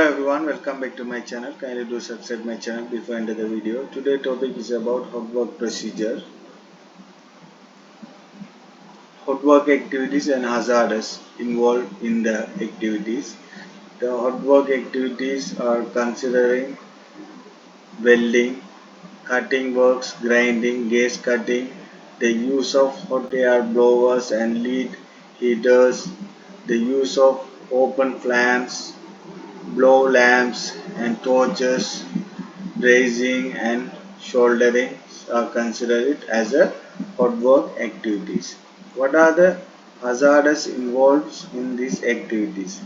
Hello everyone, welcome back to my channel. Kindly do subscribe my channel before end the video. Today topic is about hot work procedure, hot work activities and hazards involved in the activities. The hot work activities are considering welding, cutting works, grinding, gas cutting, the use of hot air blowers and lead heaters, the use of open flames, blow lamps and torches, brazing and soldering are considered as a hot work activities. What are the hazards involved in these activities?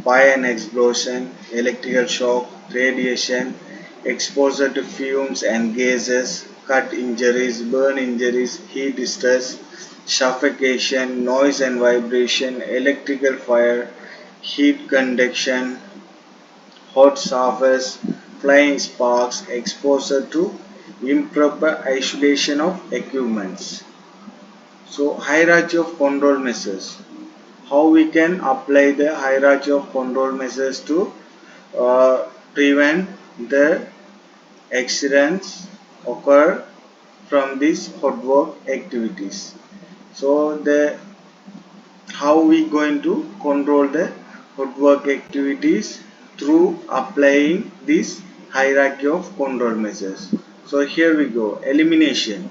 Fire and explosion, electrical shock, radiation, exposure to fumes and gases, cut injuries, burn injuries, heat stress, suffocation, noise and vibration, electrical fire, heat conduction, hot surface, flying sparks, exposure to improper isolation of equipments. So hierarchy of control measures. How we can apply the hierarchy of control measures to prevent the accidents occur from these hot work activities. So the how we going to control the hot work activities through applying this hierarchy of control measures. So here we go. Elimination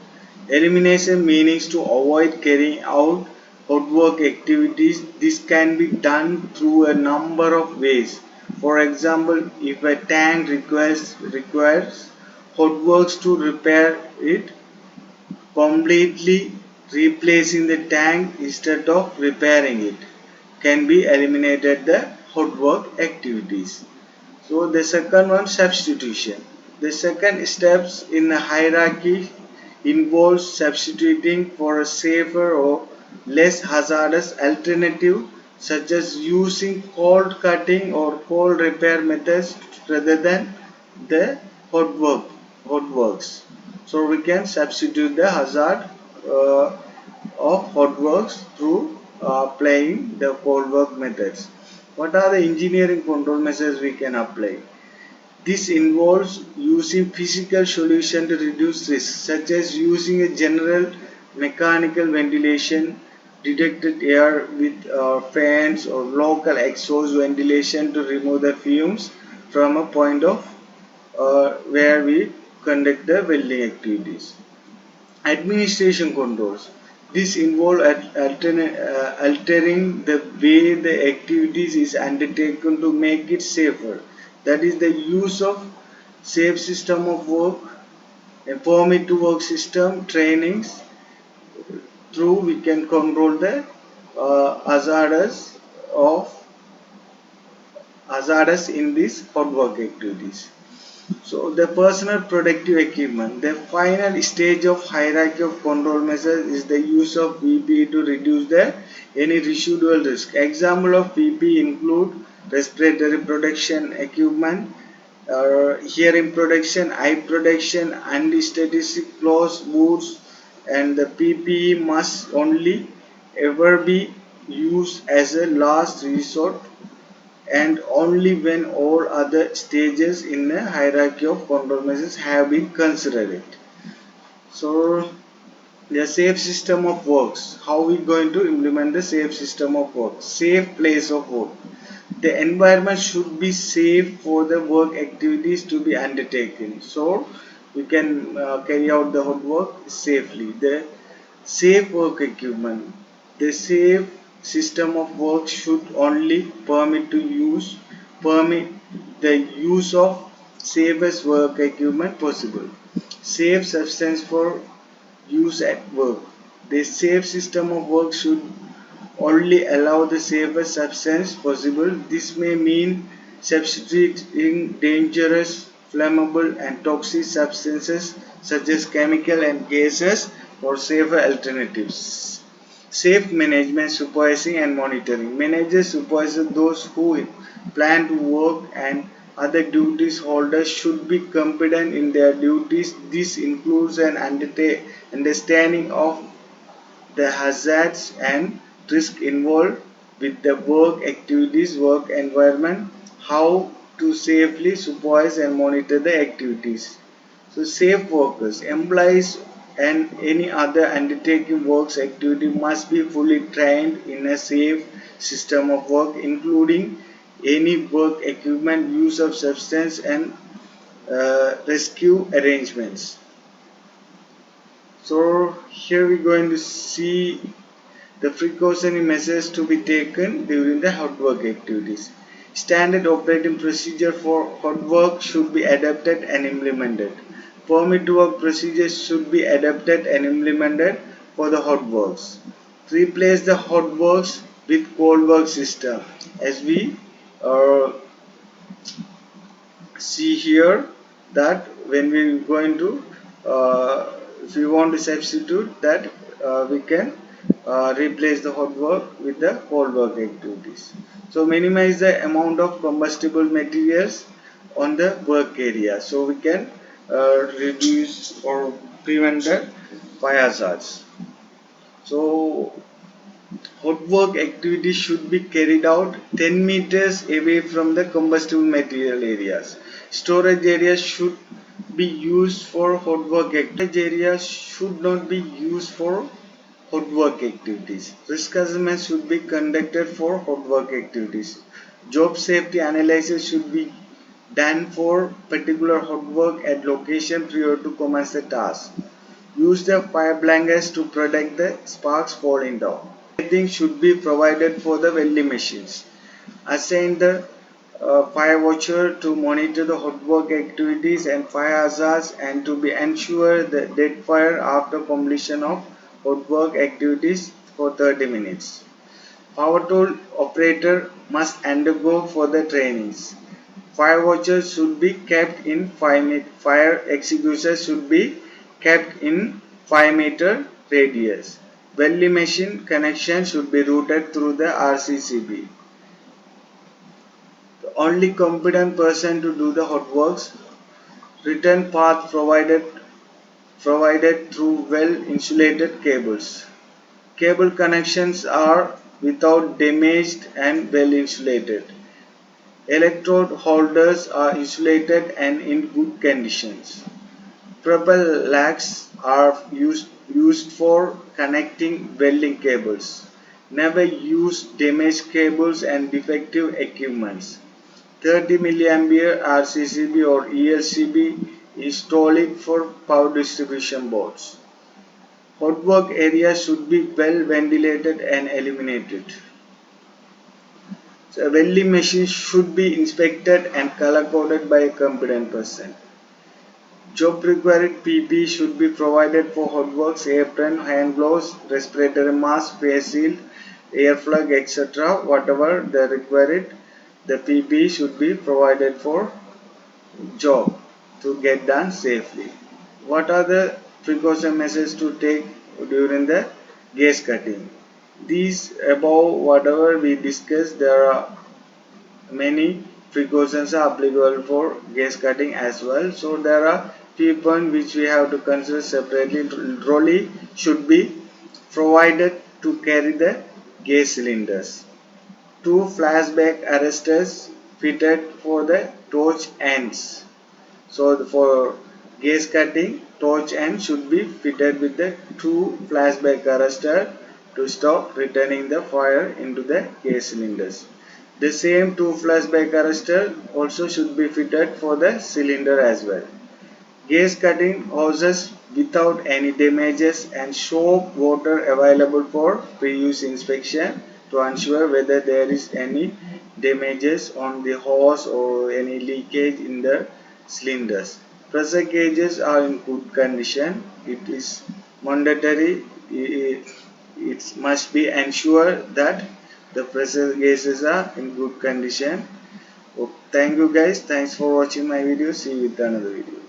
means to avoid carrying out hot work activities. This can be done through a number of ways. For example, if a tank requires hot works to repair it, completely replacing the tank instead of repairing it can be eliminated the hot work activities. So the second one, substitution. The second steps in the hierarchy involves substituting for a safer or less hazardous alternative, such as using cold cutting or cold repair methods rather than the hot work hot works. So we can substitute the hazard uh, of hot works through applying the cold work methods. What are the engineering control measures we can apply? This involves using physical solution to reduce risk, such as using a general mechanical ventilation, detected air with fans or local exhaust ventilation to remove the fumes from a point of where we conduct the welding activities. Administration controls. This involves altering the way the activities is undertaken to make it safer. That is the use of safe system of work, a permit to work system, trainings. Through we can control the of hazardous in these hot work activities. So the personal protective equipment. The final stage of hierarchy of control measures is the use of PPE to reduce any residual risk. Example of PPE include respiratory protection equipment, hearing protection, eye protection, anti-static clothes, boots, and the PPE must only ever be used as a last resort and only when all other stages in the hierarchy of control measures have been considered. So the safe system of works. How we going to implement the safe system of work? Safe place of work. The environment should be safe for the work activities to be undertaken. So we can carry out the hot work safely. The safe work equipment. The safe system of work should only permit the use of safest work equipment possible. Safe substance for use at work. The safe system of work should only allow the safest substance possible. This may mean substituting dangerous, flammable and toxic substances such as chemical and gases for safer alternatives. Safe management, supervising and monitoring. Managers supervise those who plan to work, and other duties holders should be competent in their duties. This includes an understanding of the hazards and risk involved with the work activities, work environment, how to safely supervise and monitor the activities. So safe workers, employees and any other undertaking works activity must be fully trained in a safe system of work, including any work equipment, use of substance and rescue arrangements. So here we're going to see the precautionary measures to be taken during the hot work activities. Standard operating procedure for hot work should be adapted and implemented. Permit to work procedures should be adapted and implemented for the hot works. Replace the hot works with cold work system. As we uh, see here that when we are going to if we want to substitute that we can replace the hot work with the cold work activities. So minimize the amount of combustible materials on the work area, so we can reduce or prevent the fire hazards. So hot work activities should be carried out 10 meters away from the combustible material areas. Storage areas should be used for hot work activities. Storage areas should not be used for hot work activities. Risk assessment should be conducted for hot work activities. Job safety analysis should be done for particular hot work at location prior to commence the task. Use the fire blankets to protect the sparks falling down. Lighting should be provided for the welding machines. Assign the fire watcher to monitor the hot work activities and fire hazards and to be ensure the dead fire after completion of hot work activities for 30 minutes. Power tool operator must undergo further trainings. Fire watchers should be kept in 5 meter. Fire extinguishers should be kept in 5 meter radius. Welding machine connection should be routed through the RCCB. The only competent person to do the hot works. Return path provided through well insulated cables. Cable connections are without damaged and well insulated. Electrode holders are insulated and in good conditions. Propel lugs are used for connecting welding cables. Never use damaged cables and defective equipments. 30 mA RCCB or ELCB installing for power distribution boards. Hot work areas should be well ventilated and illuminated. So a welding machine should be inspected and color coded by a competent person. Job required PPE should be provided for hot works: apron, hand gloves, respiratory mask, face shield, air plug, etc. Whatever the required, the PPE should be provided for job to get done safely. What are the precaution measures to take during the gas cutting? These above whatever we discussed, there are many precautions are applicable for gas cutting as well. So there are few points which we have to consider separately. Trolley should be provided to carry the gas cylinders. Two flashback arresters fitted for the torch ends. So for gas cutting, torch end should be fitted with the two flashback arrestor to stop returning the fire into the gas cylinders. The same two flashback arrestor also should be fitted for the cylinder as well. Gas cutting hoses without any damages and soap water available for pre-use inspection to ensure whether there is any damages on the hose or any leakage in the cylinders. Pressure gauges are in good condition. It is mandatory. It must be ensured that the pressure gauges are in good condition. Oh, thank you guys. Thanks for watching my video. See you with another video.